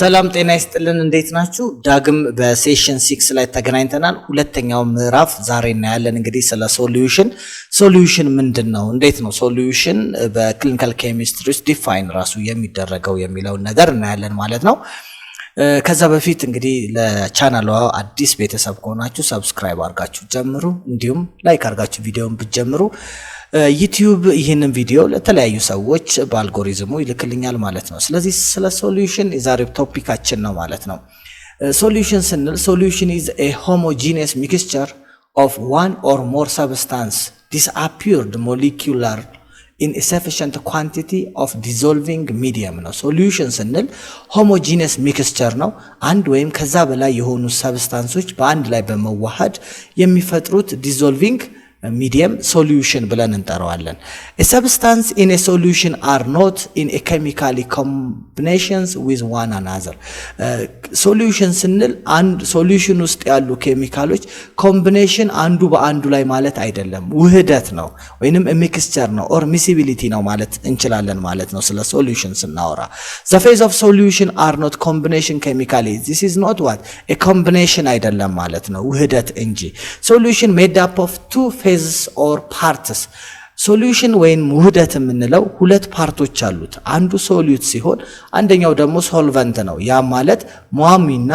ሰላም ጤና ይስጥልን እንዴት ናችሁ? ዳግም በሴሽን 6 ላይ ተገናኝተናል። ሁለተኛው ምዕራፍ ዛሬ እናያለን። እንግዲህ ስለ ሶሉሽን ምንድነው? እንዴት ነው ሶሉሽን በክሊኒካል ኬሚስትሪ ውስጥ ዲፋይን ራሱ የሚደረገው የሚለውን ነገር እናያለን ማለት ነው። ከዛ በፊት እንግዲህ ለቻናሏ አዲስ ቤተሰብ ከሆናችሁ ሰብስክራይብ አድርጋችሁ ጀምሩ። እንዲሁም ላይክ አድርጋችሁ ቪዲዮውን ብትጀምሩ ዩቲዩብ ይህንን ቪዲዮ ለተለያዩ ሰዎች በአልጎሪዝሙ ይልክልኛል ማለት ነው። ስለዚህ ስለ ሶሉሽን የዛሬው ቶፒካችን ነው ማለት ነው። ሶሉሽን ስንል ሶሉሽን is a homogeneous mixture of one or more substance disappeared molecular in a sufficient quantity of dissolving medium ነው። ሶሉሽን ስንል homogeneous mixture ነው። አንድ ወይም ከዛ በላይ የሆኑ ሰብስታንሶች በአንድ ላይ በመዋሃድ የሚፈጥሩት dissolving medium solution ብለን እንጠራዋለን። A substance in a solution are not in a chemically combinations with one another. Solution ስንል አንድ ሶሉሽን ውስጥ ያሉ ኬሚካሎች ኮምቢኔሽን አንዱ በአንዱ ላይ ማለት አይደለም፣ ውህደት ነው ወይንም ሚክስቸር ነው ኦር miscibility ነው ማለት እንችላለን ማለት ነው። ስለ ሶሉሽን ስናወራ the phase of solution are not combination chemically. This is not what a combination አይደለም ማለት ነው፣ ውህደት እንጂ። solution made up of two phases or parts. ሶሉሽን ወይም ውህደት የምንለው ሁለት ፓርቶች አሉት። አንዱ ሶሉት ሲሆን አንደኛው ደግሞ ሶልቨንት ነው። ያ ማለት ሟሚና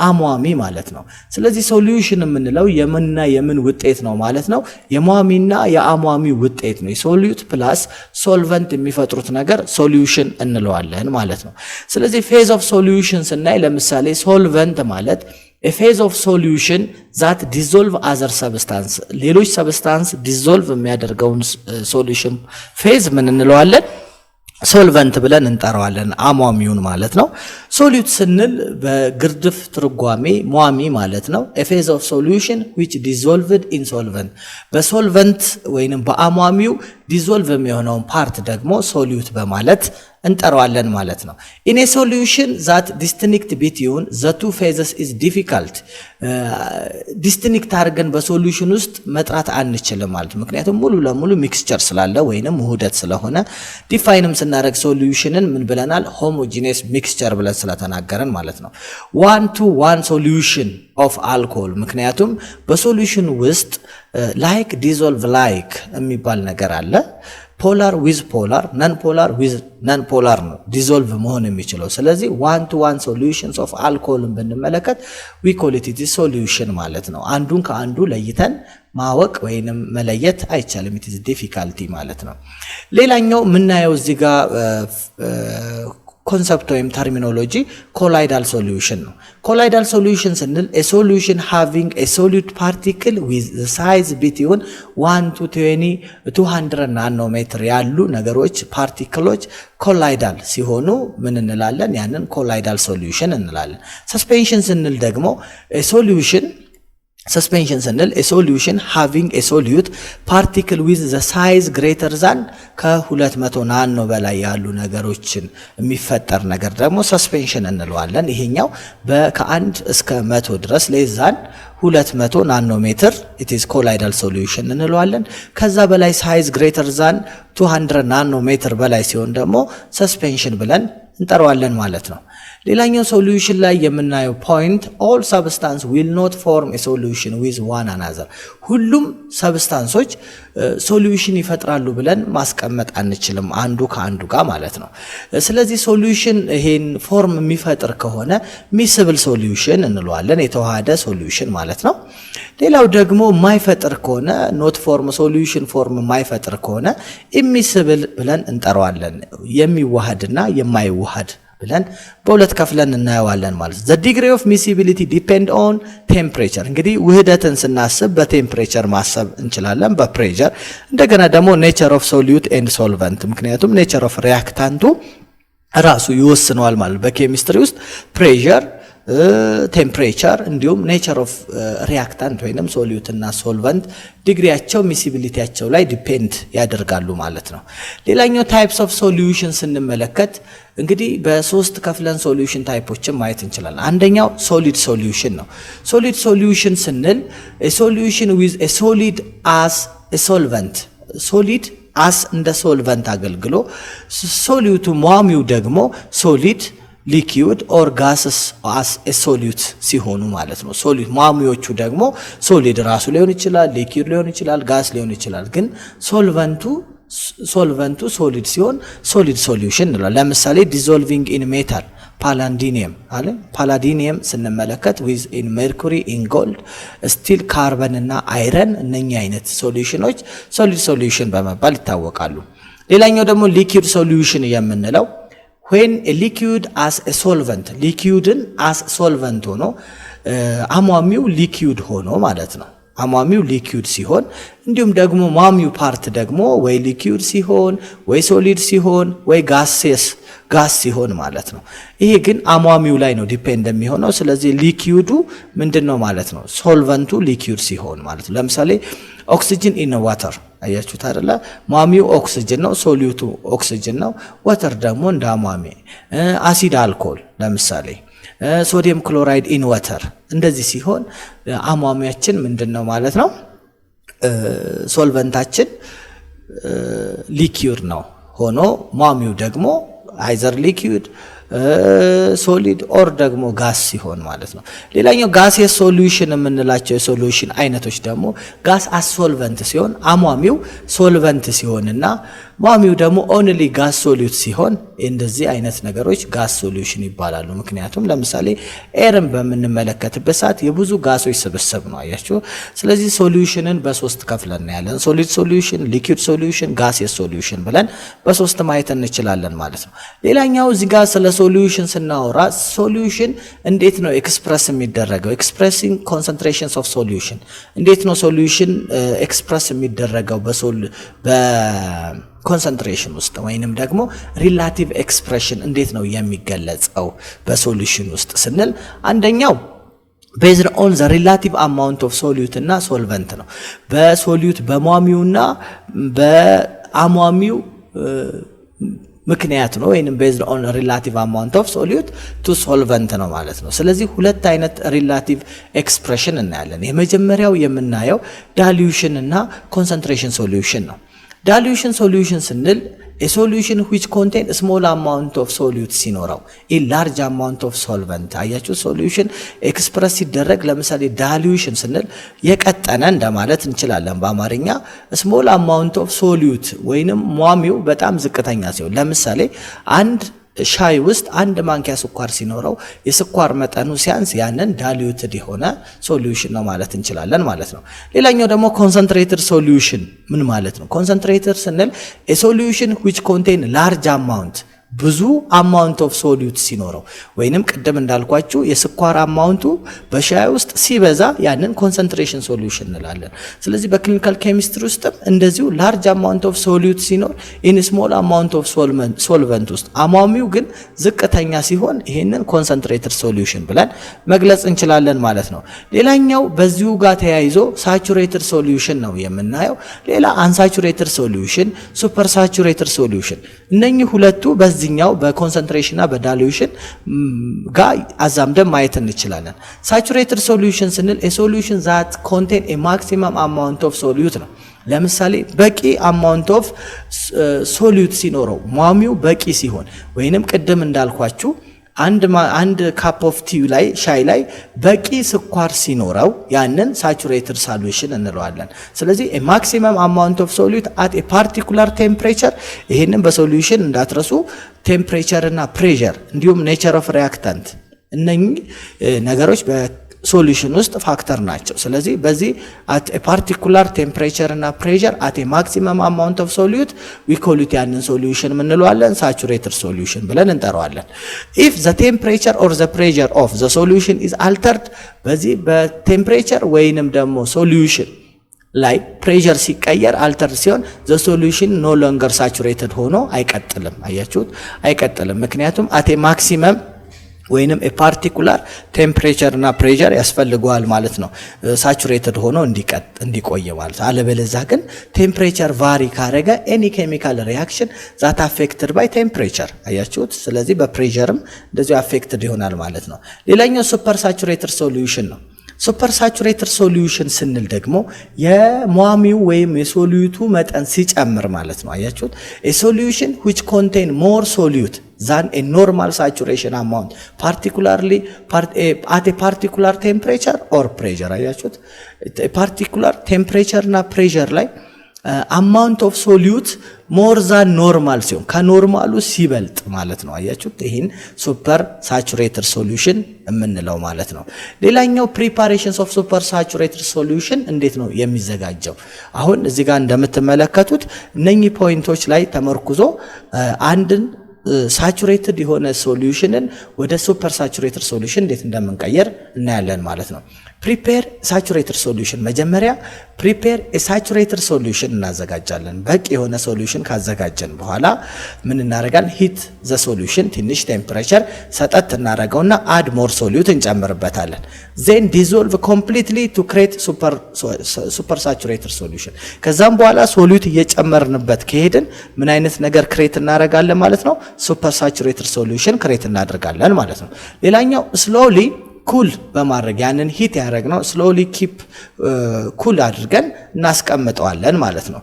አሟሚ ማለት ነው። ስለዚህ ሶሉሽን የምንለው የምንና የምን ውጤት ነው ማለት ነው። የሟሚና የአሟሚ ውጤት ነው። የሶሉት ፕላስ ሶልቨንት የሚፈጥሩት ነገር ሶሉሽን እንለዋለን ማለት ነው። ስለዚህ ፌዝ ኦፍ ሶሉሽን ስናይ ለምሳሌ ሶልቨንት ማለት a phase of solution that dissolve other substance ሌሎች ሰብስታንስ ዲዞልቭ የሚያደርገውን ሶሉሽን ፌዝ ምን እንለዋለን? ሶልቨንት ብለን እንጠራዋለን፣ አሟሚውን ማለት ነው። ሶሉት ስንል በግርድፍ ትርጓሜ ሟሚ ማለት ነው። a phase of solution which dissolved in solvent በሶልቨንት ወይንም በአሟሚው ዲዞልቭ የሚሆነውን ፓርት ደግሞ ሶሉት በማለት እንጠራዋለን ማለት ነው። in a solution that distinct between the two phases is difficult ዲስቲንክት አድርገን በሶሉሽን ውስጥ መጥራት አንችልም ማለት ነው። ምክንያቱም ሙሉ ለሙሉ ሚክስቸር ስላለ ወይንም ውህደት ስለሆነ ዲፋይንም ስናደርግ ሶሉሽንን ምን ብለናል? ሆሞጂኒየስ ሚክስቸር ብለን ስለተናገረን ማለት ነው። ዋን ቱ ዋን ሶሉሽን ኦፍ አልኮል ምክንያቱም በሶሉሽን ውስጥ ላይክ ዲዞልቭ ላይክ የሚባል ነገር አለ። ፖላር ዊዝ ፖላር ነን ፖላር ዊዝ ነን ፖላር ነው ዲዞልቭ መሆን የሚችለው። ስለዚህ ዋን ቱ ዋን ሶሉሽንስ ኦፍ አልኮልን ብንመለከት ዊ ኮል ኢት ሶሉሽን ማለት ነው። አንዱን ከአንዱ ለይተን ማወቅ ወይንም መለየት አይቻልም። ኢት ኢዝ ዲፊካልቲ ማለት ነው። ሌላኛው የምናየው እዚህ ጋር ኮንሰፕት ወይም ተርሚኖሎጂ ኮላይዳል ሶሉሽን ነው። ኮላይዳል ሶሉሽን ስንል a solution having a solute particle with the size between 1 to 200 ናኖሜትር ያሉ ነገሮች ፓርቲክሎች ኮላይዳል ሲሆኑ ምን እንላለን? ያንን ኮላይዳል ሶሉሽን እንላለን። ሰስፔንሽን ስንል ደግሞ ሰስፔንሽን ስንል a solution having a solute particle with the size greater than ከ200 ናኖ በላይ ያሉ ነገሮችን የሚፈጠር ነገር ደግሞ ሰስፔንሽን እንለዋለን። ይሄኛው ከ1 እስከ 100 ድረስ ለዛን 200 ናኖሜትር it is colloidal solution እንለዋለን። ከዛ በላይ ሳይዝ greater than 200 ናኖሜትር በላይ ሲሆን ደግሞ ሰስፔንሽን ብለን እንጠራዋለን ማለት ነው። ሌላኛው ሶሉሽን ላይ የምናየው ፖይንት all substance will not form a solution with one another ሁሉም ሰብስታንሶች ሶሉሽን ይፈጥራሉ ብለን ማስቀመጥ አንችልም አንዱ ከአንዱ ጋር ማለት ነው። ስለዚህ ሶሉሽን ይሄን ፎርም የሚፈጥር ከሆነ ሚስብል ሶሉሽን እንለዋለን፣ የተዋሃደ ሶሉሽን ማለት ነው። ሌላው ደግሞ የማይፈጥር ከሆነ ኖት ፎርም ሶሉሽን ፎርም የማይፈጥር ከሆነ ኢሚስብል ብለን እንጠራዋለን፣ የሚዋሃድና የማይዋሃድ ብለን በሁለት ከፍለን እናየዋለን ማለት ነው። the degree of miscibility depend on temperature እንግዲህ ውህደትን ስናስብ በቴምፕሬቸር ማሰብ እንችላለን፣ በፕሬሸር እንደገና ደግሞ nature of solute and solvent ምክንያቱም nature of reactant ራሱ ይወስነዋል ማለት በኬሚስትሪ ውስጥ ፕሬሸር ቴምፕሬቸር እንዲሁም ኔቸር ኦፍ ሪአክታንት ወይንም ሶሉት እና ሶልቨንት ዲግሪያቸው ሚሲቢሊቲያቸው ላይ ዲፔንድ ያደርጋሉ ማለት ነው። ሌላኛው ታይፕስ ኦፍ ሶሉሽን ስንመለከት እንግዲህ በሶስት ከፍለን ሶሉሽን ታይፖችን ማየት እንችላለን። አንደኛው ሶሊድ ሶሉሽን ነው። ሶሊድ ሶሉሽን ስንል a solution with a solid as a solvent ሶሊድ አስ እንደ ሶልቨንት አገልግሎ ሶሉቱ ሟሚው ደግሞ ሶሊድ ሊኩዊድ ኦር ጋስስ አስ ኤ ሶሉት ሲሆኑ ማለት ነው። ሶሉት ሟሚዎቹ ደግሞ ሶሊድ ራሱ ሊሆን ይችላል፣ ሊኩዊድ ሊሆን ይችላል፣ ጋስ ሊሆን ይችላል። ግን ሶልቨንቱ ሶሊድ ሲሆን ሶሊድ ሶሉሽን እንላለን። ለምሳሌ ዲዞልቪንግ ኢን ሜታል ፓላዲኒየም አለ። ፓላዲኒየም ስንመለከት ዊዝ ኢን ሜርኩሪ ኢን ጎልድ ስቲል ካርበን እና አይረን እነኛ አይነት ሶሉሽኖች ሶሊድ ሶሉሽን በመባል ይታወቃሉ። ሌላኛው ደግሞ ሊኩዊድ ሶሉሽን የምንለው when a liquid as a solvent ሊኩዊድን as solvent ሆኖ አሟሚው ሊኩዊድ ሆኖ ማለት ነው። አሟሚው ሊኩዊድ ሲሆን እንዲሁም ደግሞ ሟሚው ፓርት ደግሞ ወይ ሊኩዊድ ሲሆን ወይ ሶሊድ ሲሆን ወይ ጋስ ሲሆን ማለት ነው። ይሄ ግን አሟሚው ላይ ነው ዲፔንድ የሚሆነው። ስለዚህ ሊኩዊዱ ምንድነው ማለት ነው? ሶልቨንቱ ሊኩዊድ ሲሆን ማለት ነው። ለምሳሌ ኦክሲጅን ኢን ዋተር አያችሁት አይደለ? ሟሚው ኦክሲጅን ነው፣ ሶሉቱ ኦክሲጅን ነው፣ ዋተር ደግሞ እንደ አሟሚ። አሲድ አልኮል ለምሳሌ ሶዲየም ክሎራይድ ኢን ዋተር እንደዚህ ሲሆን አሟሚያችን ምንድነው ማለት ነው? ሶልቨንታችን ሊኩዊድ ነው ሆኖ ሟሚው ደግሞ አይዘር ሊኩዊድ ሶሊድ ኦር ደግሞ ጋስ ሲሆን ማለት ነው። ሌላኛው ጋሲየስ ሶሉሽን የምንላቸው የሶሉሽን አይነቶች ደግሞ ጋስ አስ ሶልቨንት ሲሆን አሟሚው ሶልቨንት ሲሆንና ሟሚው ደግሞ ኦንሊ ጋስ ሶሉት ሲሆን እንደዚህ አይነት ነገሮች ጋስ ሶሉሽን ይባላሉ። ምክንያቱም ለምሳሌ ኤርን በምንመለከትበት ሰዓት የብዙ ጋሶች ስብስብ ነው አያችሁ። ስለዚህ ሶሉሽንን በሶስት ከፍለን ያለን ሶሊድ ሶሉሽን፣ ሊኩዊድ ሶሉሽን፣ ጋሲየስ ሶሉሽን ብለን በሶስት ማየት እንችላለን ማለት ነው። ሌላኛው እዚህ ጋር ስለ ሶሉሽን ስናወራ ሶሉሽን እንዴት ነው ኤክስፕረስ የሚደረገው? ኤክስፕሬሲንግ ኮንሰንትሬሽንስ ኦፍ ሶሉሽን እንዴት ነው ሶሉሽን ኤክስፕረስ የሚደረገው በኮንሰንትሬሽን ውስጥ ወይንም ደግሞ ሪላቲቭ ኤክስፕሬሽን እንዴት ነው የሚገለጸው በሶሉሽን ውስጥ ስንል አንደኛው based on the relative amount of solute እና solvent ነው። በሶሉት በሟሚውና በአሟሚው ምክንያት ነው ወይንም based on relative amount of solute to solvent ነው ማለት ነው። ስለዚህ ሁለት አይነት relative expression እናያለን። የመጀመሪያው የምናየው dilution እና concentration solution ነው። dilution solution ስንል a solution which contain a small amount of solute ሲኖረው a large amount of solvent አያችሁ። ሶሉሽን ኤክስፕረስ ሲደረግ ለምሳሌ dilution ስንል የቀጠነ እንደማለት እንችላለን በአማርኛ። small amount of solute ወይንም ሟሚው በጣም ዝቅተኛ ሲሆን ለምሳሌ አንድ ሻይ ውስጥ አንድ ማንኪያ ስኳር ሲኖረው የስኳር መጠኑ ሲያንስ ያንን ዳይሉትድ የሆነ ሶሉሽን ነው ማለት እንችላለን ማለት ነው። ሌላኛው ደግሞ ኮንሰንትሬትድ ሶሉሽን ምን ማለት ነው? ኮንሰንትሬትድ ስንል a solution which contain large amount ብዙ አማውንት ኦፍ ሶሉት ሲኖረው ወይንም ቅድም እንዳልኳችሁ የስኳር አማውንቱ በሻይ ውስጥ ሲበዛ ያንን ኮንሰንትሬሽን ሶሉሽን እንላለን። ስለዚህ በክሊኒካል ኬሚስትሪ ውስጥም እንደዚሁ ላርጅ አማውንት ኦፍ ሶሉት ሲኖር ኢን ስሞል አማውንት ኦፍ ሶልቨንት ውስጥ አሟሚው ግን ዝቅተኛ ሲሆን ይሄንን ኮንሰንትሬትድ ሶሉሽን ብለን መግለጽ እንችላለን ማለት ነው። ሌላኛው በዚሁ ጋር ተያይዞ ሳቹሬትድ ሶሉሽን ነው የምናየው። ሌላ አንሳቹሬትድ ሶሉሽን፣ ሱፐር ሳቹሬትድ ሶሉሽን እነኚህ ሁለቱ በዚህኛው በኮንሰንትሬሽን እና በዳይሉሽን ጋር አዛምደን ማየት እንችላለን። ሳቹሬትድ ሶሉሽን ስንል a solution that contain a maximum amount of solute ነው። ለምሳሌ በቂ አማውንት ኦፍ ሶሉት ሲኖረው ሟሚው በቂ ሲሆን ወይንም ቅድም እንዳልኳችሁ አንድ ካፕ ኦፍ ቲ ላይ ሻይ ላይ በቂ ስኳር ሲኖረው ያንን ሳቹሬትድ ሶሉሽን እንለዋለን። ስለዚህ a maximum amount of solute at a particular temperature ይሄንን በሶሉሽን እንዳትረሱ ቴምፕሬቸር እና ፕሬሸር እንዲሁም ኔቸር ኦፍ ሪአክታንት እነኚህ ነገሮች ሶሉሽን ውስጥ ፋክተር ናቸው። ስለዚህ በዚህ at a particular temperature እና pressure at a maximum amount of solute we call it ያንን ሶሉሽን ምን እንለዋለን? saturated solution ብለን እንጠራዋለን። if the temperature or the pressure of the solution is altered በዚህ በቴምፕሬቸር ወይንም ደግሞ ሶሉሽን ላይ ፕሬሸር ሲቀየር አልተር ሲሆን the solution no longer saturated ሆኖ አይቀጥልም። አያችሁት? አይቀጥልም። ምክንያቱም at a maximum ወይንም a particular temperature እና pressure ያስፈልገዋል ማለት ነው ሳቹሬትድ ሆኖ እንዲቆይ ማለት። አለበለዚያ ግን ቴምፕሬቸር ቫሪ ካረገ any chemical reaction that affected by temperature አያችሁት። ስለዚህ በፕሬሸርም እንደዚሁ affected ይሆናል ማለት ነው። ሌላኛው ሱፐር ሳቹሬትድ ሶሉሽን ነው። ሱፐር ሳቹሬትድ ሶሉሽን ስንል ደግሞ የሟሚው ወይም የሶሉቱ መጠን ሲጨምር ማለት ነው። አያችሁት? a solution which contain more solute than a normal saturation amount, particularly at a particular temperature or pressure. አያችሁት? particular temperature እና pressure ላይ amount of solute more than normal ሲሆን ከኖርማሉ ሲበልጥ ማለት ነው። አያችሁት? ይሄን ሱፐር ሳቹሬትድ ሶሉሽን የምንለው ማለት ነው። ሌላኛው preparations of super saturated solution እንዴት ነው የሚዘጋጀው? አሁን እዚህ ጋር እንደምትመለከቱት እነኚህ ፖይንቶች ላይ ተመርኩዞ አንድን ሳቹሬትድ የሆነ ሶሉሽንን ወደ ሱፐር ሳቹሬትድ ሶሉሽን እንዴት እንደምንቀየር እናያለን ማለት ነው። ፕሪፔር ሳቹሬትድ ሶሉሽን መጀመሪያ ፕሪፔር ሳቹሬትድ ሶሉሽን እናዘጋጃለን። በቂ የሆነ ሶሉሽን ካዘጋጀን በኋላ ምን እናደርጋለን? ሂት ዘ ሶሉሽን ትንሽ ቴምፕሬቸር ሰጠት እናደርገውና አድ ሞር ሶሉት እንጨምርበታለን። ዜን ዲዞልቭ ኮምፕሊትሊ ቱ ክሬት ሱፐር ሳቹሬትድ ሶሉሽን። ከዛም በኋላ ሶሉት እየጨመርንበት ከሄድን ምን አይነት ነገር ክሬት እናደርጋለን ማለት ነው? ሱፐር ሳቹሬትድ ሶሉሽን ክሬት እናደርጋለን ማለት ነው። ሌላኛው ስሎሊ ኩል በማድረግ ያንን ሂት ያደረግነው ስሎሊ ኪፕ ኩል አድርገን እናስቀምጠዋለን ማለት ነው።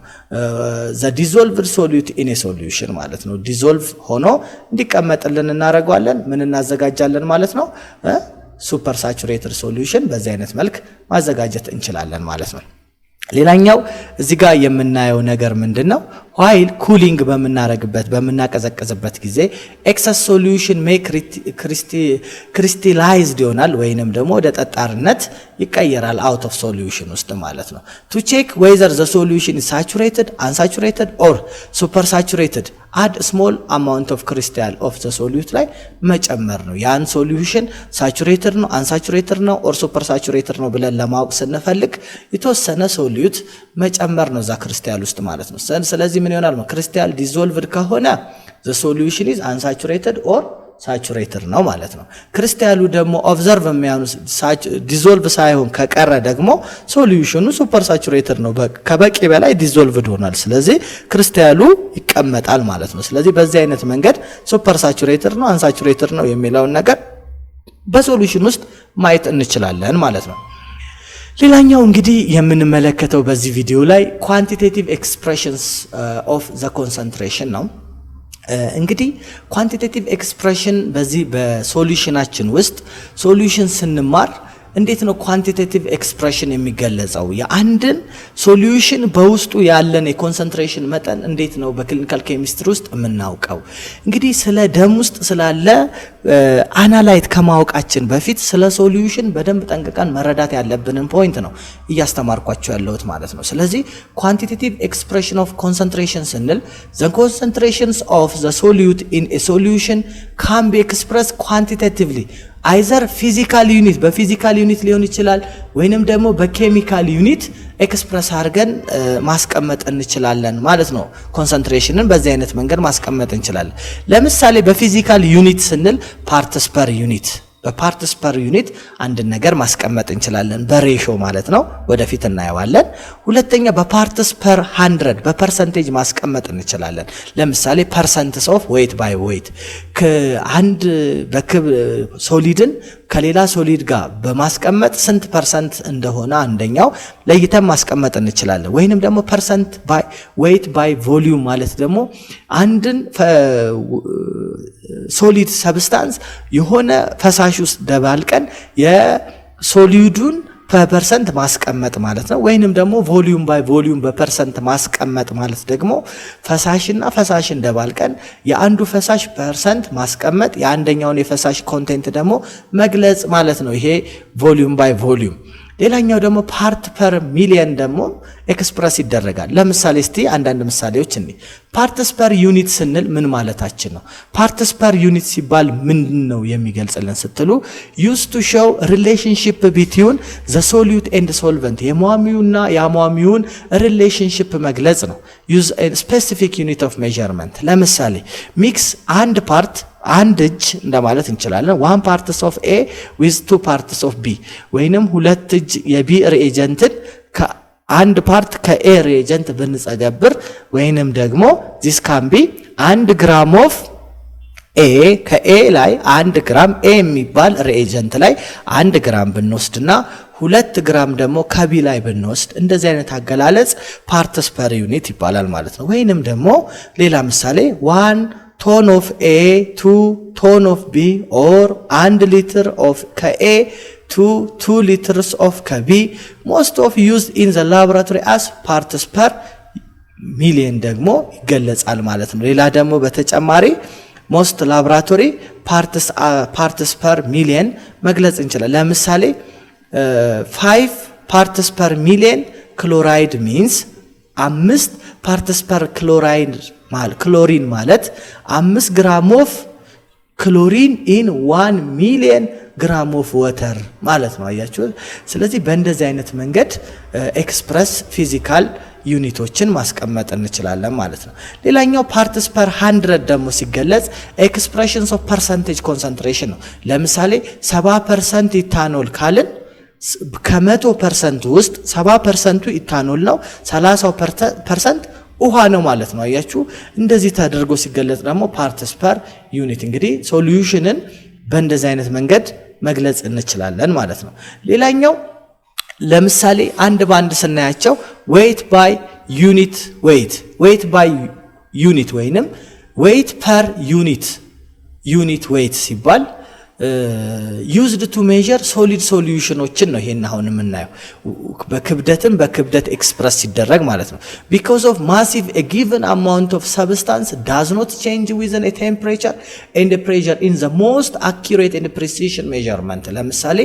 ዘ ዲዞልቭድ ሶሉት ኢን ኤ ሶሉሽን ማለት ነው። ዲዞልቭ ሆኖ እንዲቀመጥልን እናደርገዋለን። ምን እናዘጋጃለን ማለት ነው? ሱፐር ሳቹሬትድ ሶሉሽን በዚህ አይነት መልክ ማዘጋጀት እንችላለን ማለት ነው። ሌላኛው እዚህ ጋር የምናየው ነገር ምንድነው? while cooling በምናቀዘቅዝበት ጊዜ excess solution may crystallized ይሆናል ወይንም ደግሞ ወደ ጠጣርነት ይቀየራል out of solution ውስጥ ማለት ነው። to check whether the solution is saturated, unsaturated or super saturated, add small amount of crystal of the solute ላይ መጨመር ነው። ያን ሶሉሽን ሳቹሬትድ ነው አንሳቹሬትድ ነው ኦር ሱፐር ሳቹሬትድ ነው ብለን ለማወቅ ስንፈልግ የተወሰነ ሶሉት መጨመር ነው እዛ ክሪስታል ውስጥ ማለት ነው። ስለዚህ ምን ይሆናል? ክሪስታል ዲዞልቭድ ከሆነ the solution is unsaturated or saturated ነው ማለት ነው። ክሪስታሉ ደግሞ ኦብዘርቭ የሚያኑ ዲዞልቭ ሳይሆን ከቀረ ደግሞ ሶሉሽኑ ሱፐር ሳቹሬትድ ነው፣ ከበቂ በላይ ዲዞልቭድ ሆኗል። ስለዚህ ክሪስታሉ ይቀመጣል ማለት ነው። ስለዚህ በዚህ አይነት መንገድ ሱፐር ሳቹሬትድ ነው አንሳቹሬትድ ነው የሚለውን ነገር በሶሉሽን ውስጥ ማየት እንችላለን ማለት ነው። ሌላኛው እንግዲህ የምንመለከተው በዚህ ቪዲዮ ላይ ኳንቲቴቲቭ ኤክስፕሬሽንስ ኦፍ ዘ ኮንሰንትሬሽን ነው። እንግዲህ ኳንቲቴቲቭ ኤክስፕሬሽን በዚህ በሶሉሽናችን ውስጥ ሶሉሽን ስንማር እንዴት ነው ኳንቲቴቲቭ ኤክስፕሬሽን የሚገለጸው? የአንድን ሶሉሽን በውስጡ ያለን የኮንሰንትሬሽን መጠን እንዴት ነው በክሊኒካል ኬሚስትሪ ውስጥ የምናውቀው? እንግዲህ ስለ ደም ውስጥ ስላለ አናላይት ከማወቃችን በፊት ስለ ሶሉሽን በደንብ ጠንቅቀን መረዳት ያለብንን ፖይንት ነው እያስተማርኳቸው ያለሁት ማለት ነው። ስለዚህ ኳንቲቴቲቭ ኤክስፕሬሽን ኦፍ ኮንሰንትሬሽን ስንል the concentrations of the solute in a solution can be expressed quantitatively either physical unit በፊዚካል ዩኒት ሊሆን ይችላል ወይንም ደግሞ በኬሚካል ዩኒት ኤክስፕረስ አድርገን ማስቀመጥ እንችላለን ማለት ነው። ኮንሰንትሬሽንን በዚህ አይነት መንገድ ማስቀመጥ እንችላለን። ለምሳሌ በፊዚካል ዩኒት ስንል ፓርትስ ፐር ዩኒት በፓርትስ ፐር ዩኒት አንድ ነገር ማስቀመጥ እንችላለን በሬሾ ማለት ነው። ወደፊት እናየዋለን። ሁለተኛ በፓርትስ ፐር 100 በፐርሰንቴጅ ማስቀመጥ እንችላለን። ለምሳሌ ፐርሰንትስ ኦፍ ዌይት ባይ ዌይት ከአንድ በክብ ሶሊድን ከሌላ ሶሊድ ጋር በማስቀመጥ ስንት ፐርሰንት እንደሆነ አንደኛው ለይተን ማስቀመጥ እንችላለን። ወይንም ደግሞ ፐርሰንት ባይ ዌይት ባይ ቮሊዩም ማለት ደግሞ አንድን ሶሊድ ሰብስታንስ የሆነ ፈሳሽ ውስጥ ደባልቀን የሶሊዱን በፐርሰንት ማስቀመጥ ማለት ነው። ወይንም ደግሞ ቮሊዩም ባይ ቮሊዩም በፐርሰንት ማስቀመጥ ማለት ደግሞ ፈሳሽና ፈሳሽን ደባልቀን የአንዱ ፈሳሽ ፐርሰንት ማስቀመጥ የአንደኛውን የፈሳሽ ኮንቴንት ደግሞ መግለጽ ማለት ነው። ይሄ ቮሊዩም ባይ ቮሊዩም። ሌላኛው ደግሞ ፓርት ፐር ሚሊየን ደግሞ ኤክስፕረስ ይደረጋል። ለምሳሌ እስቲ አንዳንድ ምሳሌዎች እንይ። ፓርትስ ፐር ዩኒት ስንል ምን ማለታችን ነው? ፓርትስ ፐር ዩኒት ሲባል ምንድነው የሚገልጽልን ስትሉ used to show relationship between the solute and solvent የሟሚውና የአሟሚውን ሪሌሽንሺፕ መግለጽ ነው። use a specific unit of measurement። ለምሳሌ ሚክስ አንድ ፓርት አንድ እጅ እንደማለት እንችላለን። one parts of A with two parts of B ወይንም ሁለት እጅ የቢ ሪኤጀንትን ከአንድ ፓርት ከኤ ሪኤጀንት ብንጸገብር ወይንም ደግሞ this can be 1 ግራም of A ከኤ ላይ 1 ግራም ኤ የሚባል ሪኤጀንት ላይ 1 ግራም ብንወስድና 2 ግራም ደግሞ ከቢ ላይ ብንወስድ እንደዚህ አይነት አገላለጽ ፓርትስ ፐር ዩኒት ይባላል ማለት ነው። ወይንም ደግሞ ሌላ ምሳሌ 1 ቶን ኦፍ ኤ ቱ ቶን ኦፍ ቢ ኦር 1 ሊትር ኦፍ ከኤ ቱ 2 ሊትርስ ኦፍ ከቢ ሞስት ኦፍ ዩዝድ ኢን ዘ ላቦራቶሪ አስ ፓርትስ ፐር ሚሊየን ደግሞ ይገለጻል ማለት ነው። ሌላ ደግሞ በተጨማሪ ሞስት ላቦራቶሪ ፓርትስ ፐር ሚሊየን መግለጽ እንችላለን። ለምሳሌ 5 ፓርትስ ፐር ሚሊየን ክሎራይድ ሚንስ 5 ፓርትስ ፐር ክሎሪን ማለት 5 ግራም ኦፍ ክሎሪን ኢን 1 ሚሊየን ግራም ኦፍ ወተር ማለት ነው። አያችሁ። ስለዚህ በእንደዚህ አይነት መንገድ ኤክስፕረስ ፊዚካል ዩኒቶችን ማስቀመጥ እንችላለን ማለት ነው። ሌላኛው ፓርትስ ፐር 100 ደግሞ ሲገለጽ ኤክስፕሬሽንስ ኦፍ ፐርሰንቴጅ ኮንሰንትሬሽን ነው። ለምሳሌ 70% ኢታኖል ካልን ከ100% ውስጥ 70% ኢታኖል ነው፣ 30% ውሃ ነው ማለት ነው። አያችሁ። እንደዚህ ተደርጎ ሲገለጽ ደግሞ ፓርትስ ፐር ዩኒት እንግዲህ ሶሉሽንን በእንደዚህ አይነት መንገድ መግለጽ እንችላለን ማለት ነው። ሌላኛው ለምሳሌ አንድ ባንድ ስናያቸው ዌይት ባይ ዩኒት ዌይት ባይ ዩኒት ወይንም ዌይት ፐር ዩኒት ዌይት ሲባል ዩዝድ ቱ ሜዠር ሶሊድ ሶሉሽኖችን ነው። ይሄን አሁን የምናየው በክብደት ኤክስፕረስ ሲደረግ ማለት ነው። ቢኮዝ ኦፍ ማሲቭ ኤ ጊቨን አማውንት ኦፍ ሰብስታንስ ዳዝ ኖት ቼንጅ ዊዝን ኤ ቴምፕሬቸር ኤንድ ፕሬሸር ኢን ዘ ሞስት አኪዩሬት ኤንድ ፕሪሲሽን ሜዠርመንት። ለምሳሌ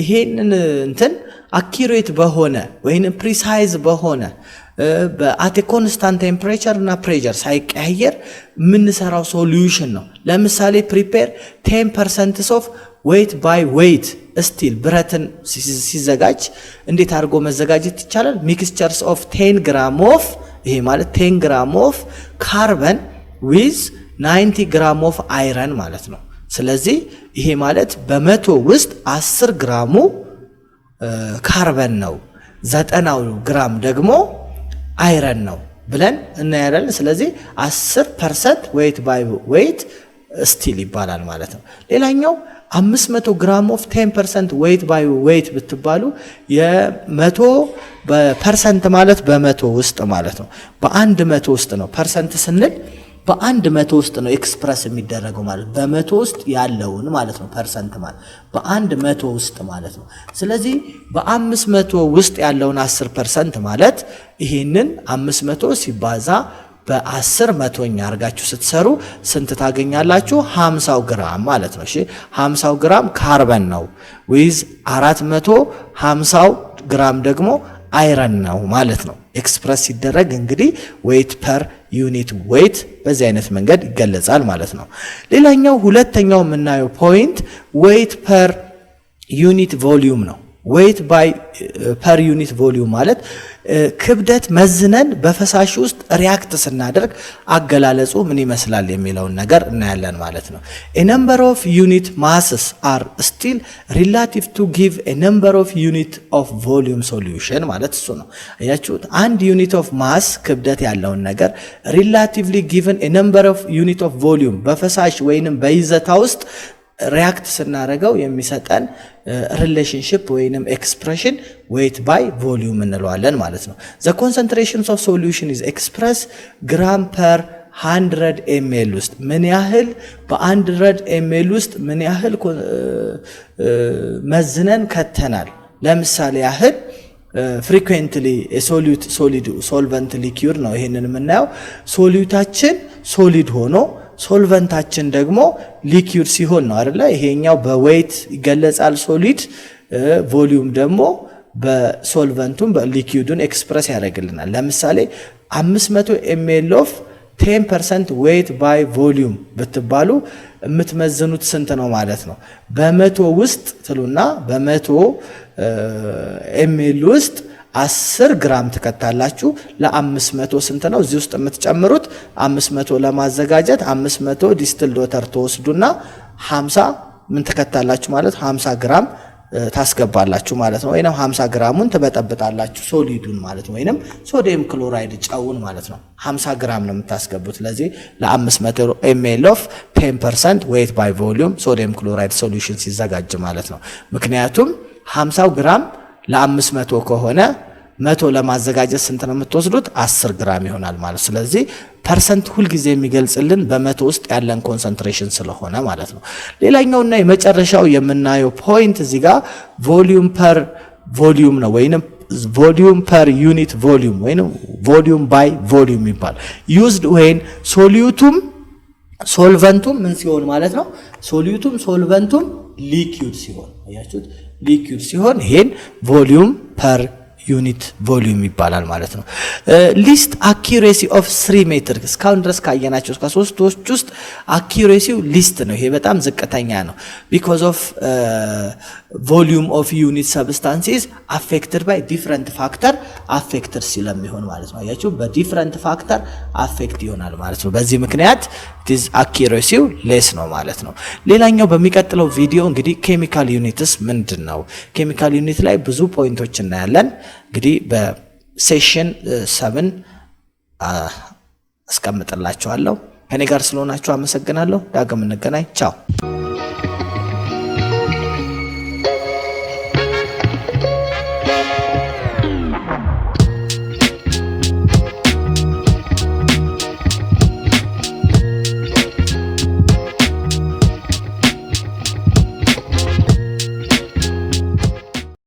ይሄንን እንትን አኪዩሬት በሆነ ወይንም ፕሪሳይዝ በሆነ በአት ኮንስታንት ቴምፕሬቸር እና ፕሬሸር ሳይቀያየር የምንሰራው ሶሉሽን ነው። ለምሳሌ ፕሪፔር 10% ኦፍ ዌይት ባይ ዌይት ስቲል ብረትን ሲዘጋጅ እንዴት አድርጎ መዘጋጀት ይቻላል? ሚክስቸርስ ኦፍ 10 ግራም ኦፍ ይሄ ማለት 10 ግራም ኦፍ ካርበን ዊዝ 90 ግራም ኦፍ አይረን ማለት ነው። ስለዚህ ይሄ ማለት በመቶ ውስጥ 10 ግራሙ ካርበን ነው፣ 90 ግራም ደግሞ አይረን ነው ብለን እናያለን። ስለዚህ 10% ዌይት ባይ ዌይት ስቲል ይባላል ማለት ነው። ሌላኛው 500 ግራም ኦፍ 10% ዌይት ባይ ዌይት ብትባሉ የመቶ በፐርሰንት ማለት በመቶ ውስጥ ማለት ነው። በአንድ መቶ ውስጥ ነው። ፐርሰንት ስንል በአንድ መቶ ውስጥ ነው ኤክስፕረስ የሚደረገው ማለት በመቶ ውስጥ ያለውን ማለት ነው። ፐርሰንት ማለት በአንድ መቶ ውስጥ ማለት ነው። ስለዚህ በ500 ውስጥ ያለውን 10% ማለት ይሄንን 500 ሲባዛ በ10 መቶኛ አድርጋችሁ ስትሰሩ ስንት ታገኛላችሁ? 50 ግራም ማለት ነው። እሺ 50 ግራም ካርበን ነው ዊዝ 450 ግራም ደግሞ አይረን ነው ማለት ነው። ኤክስፕረስ ሲደረግ እንግዲህ ዌይት ፐር ዩኒት ዌይት በዚህ አይነት መንገድ ይገለጻል ማለት ነው። ሌላኛው ሁለተኛው የምናየው ፖይንት ዌይት ፐር ዩኒት ቮሊዩም ነው። ዌይት ባይ ፐር ዩኒት ቮሊዩም ማለት ክብደት መዝነን በፈሳሽ ውስጥ ሪያክት ስናደርግ አገላለጹ ምን ይመስላል የሚለውን ነገር እናያለን ማለት ነው። a number of unit masses are still relative to give a number of unit of volume solution ማለት እሱ ነው። አያችሁት? አንድ ዩኒት ኦፍ ማስ ክብደት ያለውን ነገር relatively given a number of unit of volume በፈሳሽ ወይንም በይዘታ ውስጥ ሪያክት ስናደርገው የሚሰጠን ሪሌሽንሺፕ ወይንም ኤክስፕሬሽን ዌይት ባይ ቮሊዩም እንለዋለን ማለት ነው። ዘ ኮንሰንትሬሽንስ ኦፍ ሶሉሽን ኢዝ ኤክስፕረስ ግራም ፐር 100 ml ውስጥ ምን ያህል በ100 ml ውስጥ ምን ያህል መዝነን ከተናል። ለምሳሌ ያህል ፍሪኩዌንትሊ ሶሊድ ሶልቨንት ሊኩዊድ ነው ይሄንን የምናየው። ሶሊዩታችን ሶሊድ ሆኖ ሶልቨንታችን ደግሞ ሊኩዊድ ሲሆን ነው አይደለ? ይሄኛው በዌይት ይገለጻል ሶሊድ፣ ቮሊዩም ደግሞ በሶልቨንቱም በሊኩዊዱን ኤክስፕረስ ያደርግልናል። ለምሳሌ 500 ml ኦፍ 10% ዌይት ባይ ቮሊዩም ብትባሉ የምትመዝኑት ስንት ነው ማለት ነው? በመቶ ውስጥ ትሉና በመቶ ml ውስጥ 10 ግራም ትከታላችሁ። ለ500 ስንት ነው እዚህ ውስጥ የምትጨምሩት? 500 ለማዘጋጀት 500 ዲስትል ዶተር ተወስዱና 50 ምን ትከታላችሁ ማለት 50 ግራም ታስገባላችሁ ማለት ነው። ወይንም 50 ግራሙን ትበጠብጣላችሁ ሶሊዱን ማለት ነው። ወይንም ሶዲየም ክሎራይድ ጫውን ማለት ነው። 50 ግራም ነው የምታስገቡት። ለዚህ ለ500 ml ኦፍ 10% ዌይት ባይ ቮሊዩም ሶዲየም ክሎራይድ ሶሉሽን ሲዘጋጅ ማለት ነው። ምክንያቱም 50 ግራም ለ500 ከሆነ 100 ለማዘጋጀት ስንት ነው የምትወስዱት? 10 ግራም ይሆናል ማለት። ስለዚህ ፐርሰንት ሁልጊዜ የሚገልጽልን በመቶ ውስጥ ያለን ኮንሰንትሬሽን ስለሆነ ማለት ነው። ሌላኛውና የመጨረሻው የምናየው ፖይንት እዚህ ጋር ቮሊዩም ፐር ቮሊዩም ነው ወይንም ቮሊዩም ፐር ዩኒት ቮሊዩም ወይንም ቮሊዩም ባይ ቮሊዩም ይባላል። ዩዝድ ዌን ሶልቨንቱም ምን ሲሆን ማለት ነው ሶሊዩቱም ሶልቨንቱም ሊኩዊድ ሲሆን አያችሁት ሊኩዊድ ሲሆን ይሄን ቮሊዩም ፐር ዩኒት ቮሊዩም ይባላል ማለት ነው። ሊስት አኪዩሬሲ ኦፍ 3 ሜትር እስካሁን ድረስ ካየናቸው ከሶስቶች ውስጥ አኪዩሬሲው ሊስት ነው። ይሄ በጣም ዝቅተኛ ነው። ቢኮዝ ኦፍ ቮሊዩም ኦፍ ዩኒት ሰብስታንሲስ አፌክትድ ባይ ዲፍረንት ፋክተር አፌክትድ ስለሚሆን ማለት ነው። አያችሁ በዲፍረንት ፋክተር አፌክት ይሆናል ማለት ነው። በዚህ ምክንያት ዲስ አኪዩሬሲው ሌስ ነው ማለት ነው። ሌላኛው በሚቀጥለው ቪዲዮ እንግዲህ ኬሚካል ዩኒትስ ምንድነው? ኬሚካል ዩኒት ላይ ብዙ ፖይንቶች እናያለን። እንግዲህ በሴሽን 7 አስቀምጥላችኋለሁ። ከኔ ጋር ስለሆናችሁ አመሰግናለሁ። ዳግም እንገናኝ። ቻው